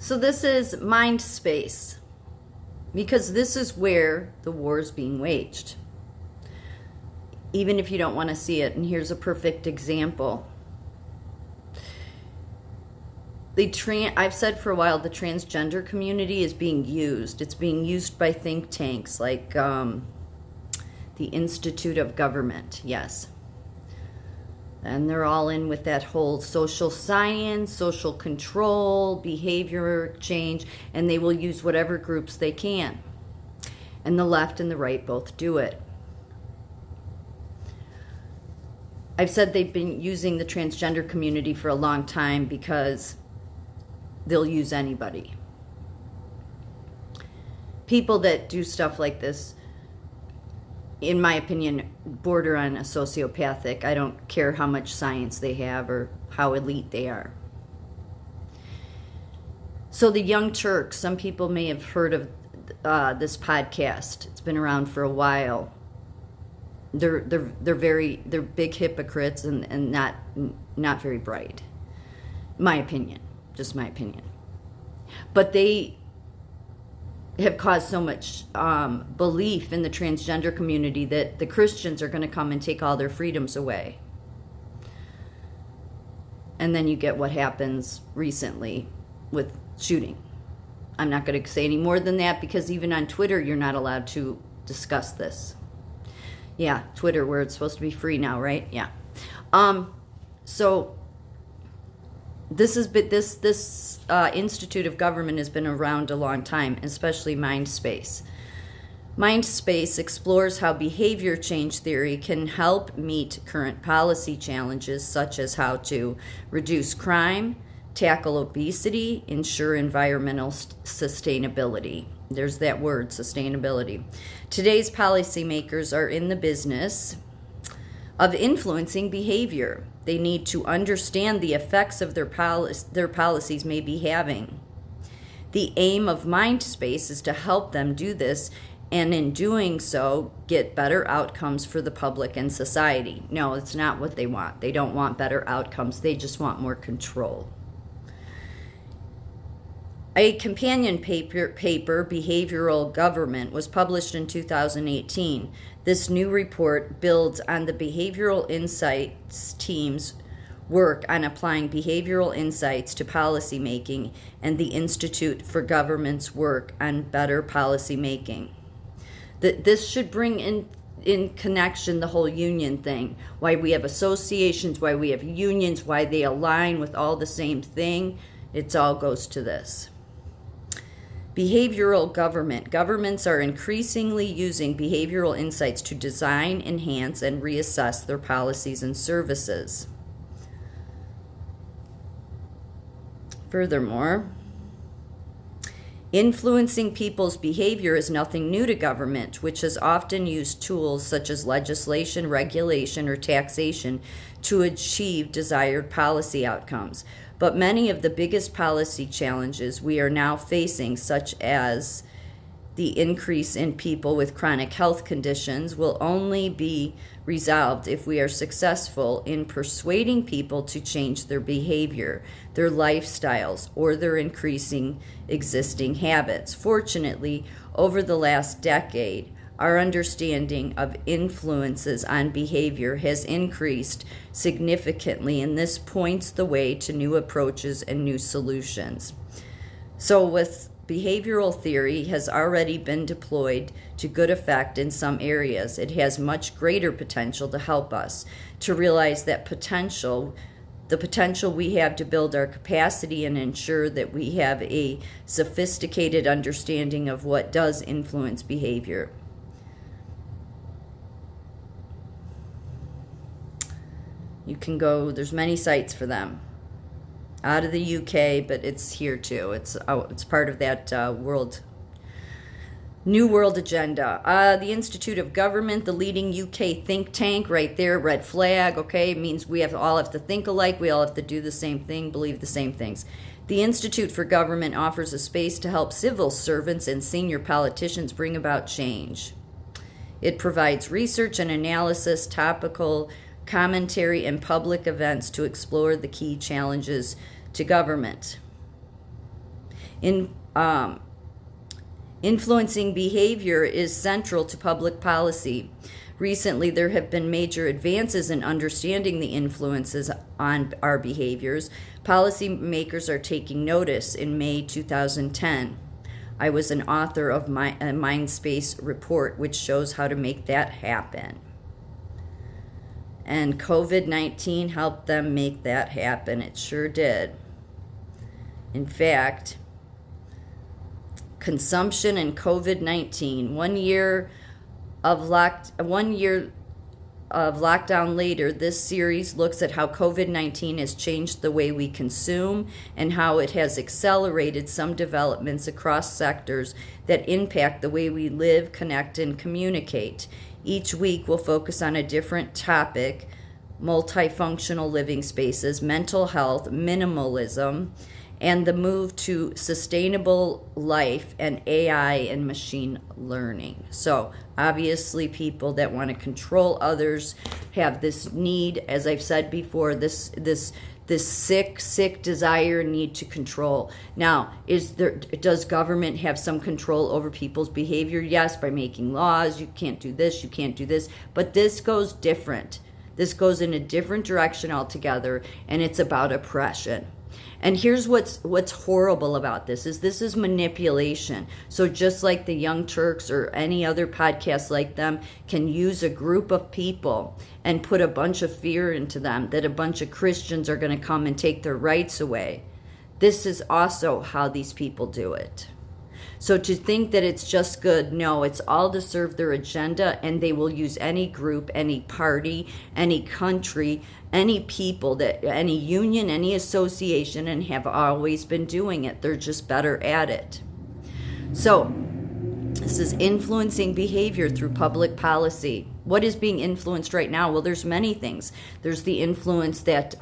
So this is Mindspace, because this is where the war is being waged, even if you don't want to see it. And here's a perfect example. I've said for a while the transgender community is being used. It's being used by think tanks like the Institute of Government, yes. And they're all in with that whole social science, social control, behavior change, and they will use whatever groups they can. And the left and the right both do it. I've said they've been using the transgender community for a long time because they'll use anybody. People that do stuff like this, in my opinion, border on a sociopathic. I don't care how much science they have or how elite they are. So the Young Turks, some people may have heard of this podcast. It's been around for a while. They're big hypocrites and not very bright. My opinion, just my opinion. But they have caused so much belief in the transgender community that the Christians are going to come and take all their freedoms away. And then you get what happens recently with shooting. I'm not going to say any more than that because even on Twitter you're not allowed to discuss this. Yeah, Twitter, where it's supposed to be free now, right? Yeah. So this Institute of Government has been around a long time, especially Mindspace. Mindspace explores how behavior change theory can help meet current policy challenges, such as how to reduce crime, tackle obesity, ensure environmental sustainability. There's that word, sustainability. Today's policymakers are in the business of influencing behavior. They need to understand the effects of their policies may be having. The aim of Mindspace is to help them do this, and in doing so, get better outcomes for the public and society. No, it's not what they want. They don't want better outcomes. They just want more control. A companion paper, Behavioral Government, was published in 2018. This new report builds on the Behavioral Insights team's work on applying behavioral insights to policymaking and the Institute for Government's work on better policymaking. This should bring in connection the whole union thing, why we have associations, why we have unions, why they align with all the same thing. It all goes to this. Behavioral government. Governments are increasingly using behavioral insights to design, enhance, and reassess their policies and services. Furthermore, influencing people's behavior is nothing new to government, which has often used tools such as legislation, regulation, or taxation to achieve desired policy outcomes. But many of the biggest policy challenges we are now facing, such as the increase in people with chronic health conditions, will only be resolved if we are successful in persuading people to change their behavior, their lifestyles, or their increasing existing habits. Fortunately, over the last decade, our understanding of influences on behavior has increased significantly, and this points the way to new approaches and new solutions. So with behavioral theory has already been deployed to good effect in some areas. It has much greater potential to help us to realize that the potential we have to build our capacity and ensure that we have a sophisticated understanding of what does influence behavior. You can go, there's many sites for them. Out of the UK, but it's here too. It's part of that New World Agenda. The Institute of Government, the leading UK think tank, right there, red flag, okay? It means we all have to think alike, we all have to do the same thing, believe the same things. The Institute for Government offers a space to help civil servants and senior politicians bring about change. It provides research and analysis, topical commentary, and public events to explore the key challenges to government. In Influencing behavior is central to public policy. Recently, there have been major advances in understanding the influences on our behaviors. Policymakers are taking notice. In May 2010, I was an author of a Mindspace report, which shows how to make that happen. And COVID-19 helped them make that happen. It sure did. In fact, consumption and COVID-19, 1 year of lockdown later, this series looks at how COVID-19 has changed the way we consume and how it has accelerated some developments across sectors that impact the way we live, connect, and communicate. Each week we'll focus on a different topic: multifunctional living spaces, mental health, minimalism, and the move to sustainable life, and AI and machine learning. So obviously people that want to control others have this need, as I've said before, this sick desire, need to control. Now, does government have some control over people's behavior? Yes, by making laws. You can't do this, you can't do this. But this goes different. This goes in a different direction altogether, and it's about oppression. And here's what's horrible about this is manipulation. So just like the Young Turks or any other podcast like them can use a group of people and put a bunch of fear into them that a bunch of Christians are going to come and take their rights away. This is also how these people do it. So to think that it's just good, no, it's all to serve their agenda, and they will use any group, any party, any country, any people, any union, any association, and have always been doing it. They're just better at it. So this is influencing behavior through public policy. What is being influenced right now? Well, there's many things. There's the influence that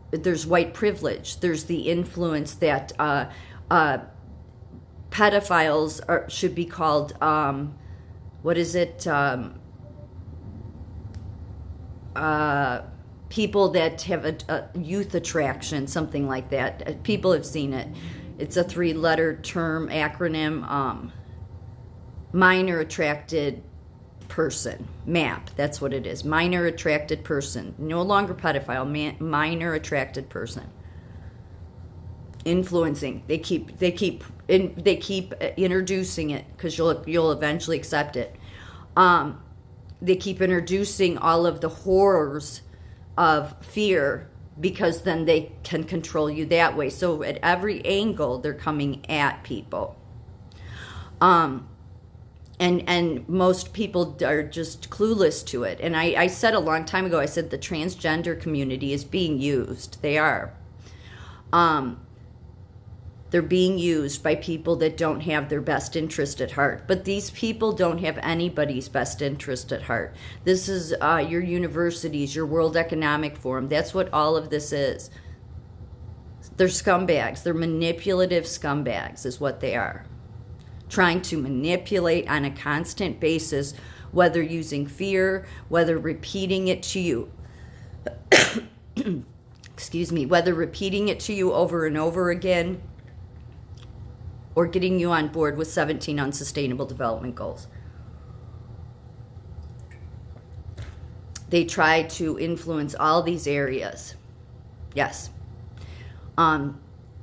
there's white privilege. There's the influence that pedophiles should be called, people that have a youth attraction, something like that. People have seen it. It's a 3-letter term, acronym, minor attracted person, MAP, that's what it is. Minor attracted person, no longer pedophile, minor attracted person. Influencing, they keep introducing it because you'll eventually accept it. They keep introducing all of the horrors of fear because then they can control you that way. So at every angle they're coming at people. And most people are just clueless to it. And I said a long time ago, I said the transgender community is being used. They are. They're being used by people that don't have their best interest at heart. But these people don't have anybody's best interest at heart. This is your universities, your World Economic Forum. That's what all of this is. They're scumbags. They're manipulative scumbags is what they are. Trying to manipulate on a constant basis, whether using fear, whether repeating it to you, whether repeating it to you over and over again, or getting you on board with 17 unsustainable development goals. They try to influence all these areas. Yes.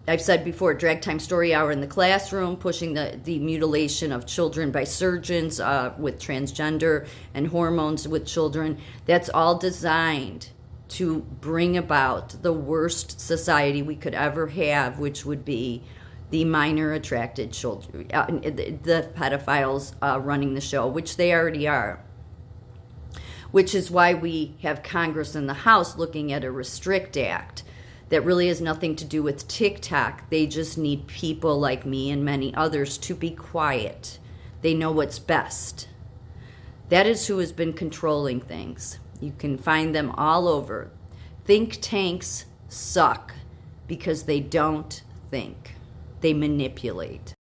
I've said before, drag time story hour in the classroom, pushing the mutilation of children by surgeons with transgender and hormones with children. That's all designed to bring about the worst society we could ever have, which would be the minor attracted children, the pedophiles running the show, which they already are. Which is why we have Congress and the House looking at a Restrict Act that really has nothing to do with TikTok. They just need people like me and many others to be quiet. They know what's best. That is who has been controlling things. You can find them all over. Think tanks suck because they don't think. They manipulate.